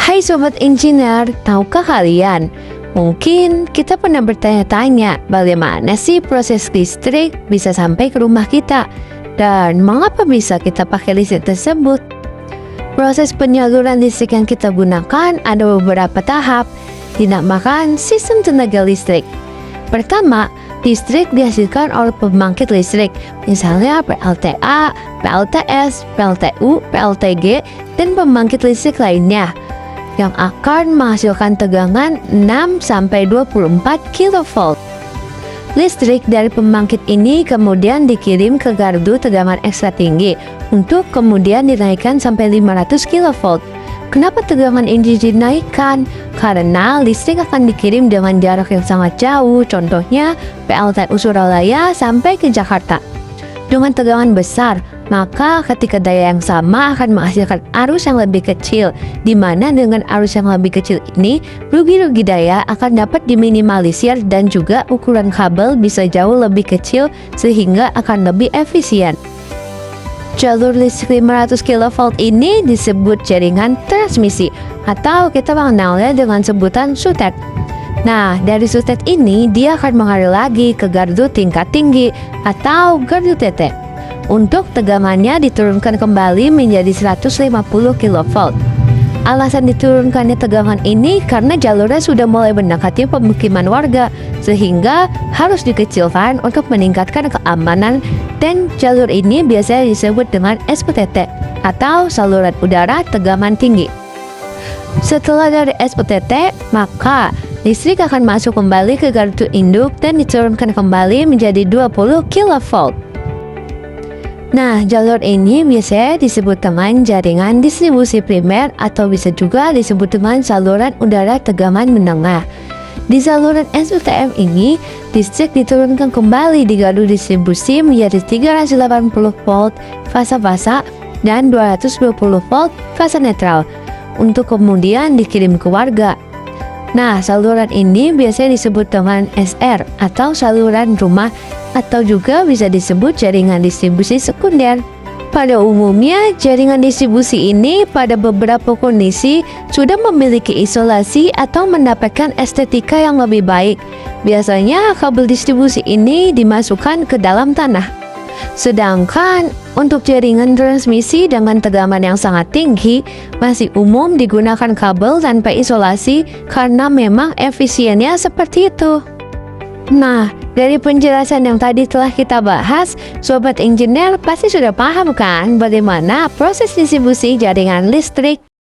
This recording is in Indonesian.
Hai Sobat Engineer, tahukah kalian? Mungkin kita pernah bertanya-tanya bagaimana sih proses listrik bisa sampai ke rumah kita dan mengapa bisa kita pakai listrik tersebut. Proses penyaluran listrik yang kita gunakan ada beberapa tahap, dinamakan sistem tenaga listrik. Pertama, listrik dihasilkan oleh pembangkit listrik, misalnya PLTA, PLTS, PLTU, PLTG, dan pembangkit listrik lainnya yang akan menghasilkan tegangan 6-24 kV. Listrik dari pembangkit ini kemudian dikirim ke gardu tegangan ekstra tinggi untuk kemudian dinaikkan sampai 500 kV. Kenapa tegangan ini dinaikkan? Karena listrik akan dikirim dengan jarak yang sangat jauh, contohnya PLTU Suralaya sampai ke Jakarta. Dengan tegangan besar, maka ketika daya yang sama akan menghasilkan arus yang lebih kecil, di mana dengan arus yang lebih kecil ini, rugi-rugi daya akan dapat diminimalisir dan juga ukuran kabel bisa jauh lebih kecil sehingga akan lebih efisien. Jalur listrik 500 kV ini disebut jaringan transmisi atau kita mengenalnya dengan sebutan SUTET. Nah, dari SUTET ini dia akan mengalir lagi ke gardu tingkat tinggi atau gardu TT. Untuk tegangannya diturunkan kembali menjadi 150 kV. Alasan diturunkannya tegangan ini karena jalurnya sudah mulai mendekati pemukiman warga, sehingga harus dikecilkan untuk meningkatkan keamanan, dan jalur ini biasanya disebut dengan SPTT atau saluran udara tegangan tinggi. Setelah dari SPTT, maka listrik akan masuk kembali ke gardu induk dan diturunkan kembali menjadi 20 kV. Nah, jalur ini biasanya disebut dengan jaringan distribusi primer atau bisa juga disebut dengan saluran udara tegangan menengah. Di saluran SUTM ini, listrik diturunkan kembali di gardu distribusi menjadi 380 volt fasa-fasa dan 220 volt fasa netral untuk kemudian dikirim ke warga. Nah, saluran ini biasanya disebut dengan SR atau saluran rumah atau juga bisa disebut jaringan distribusi sekunder. Pada umumnya, jaringan distribusi ini pada beberapa kondisi sudah memiliki isolasi atau mendapatkan estetika yang lebih baik. Biasanya kabel distribusi ini dimasukkan ke dalam tanah. Sedangkan untuk jaringan transmisi dengan tegangan yang sangat tinggi masih umum digunakan kabel tanpa isolasi karena memang efisiennya seperti itu. Nah, dari penjelasan yang tadi telah kita bahas, Sobat Engineer pasti sudah paham kan bagaimana proses distribusi jaringan listrik.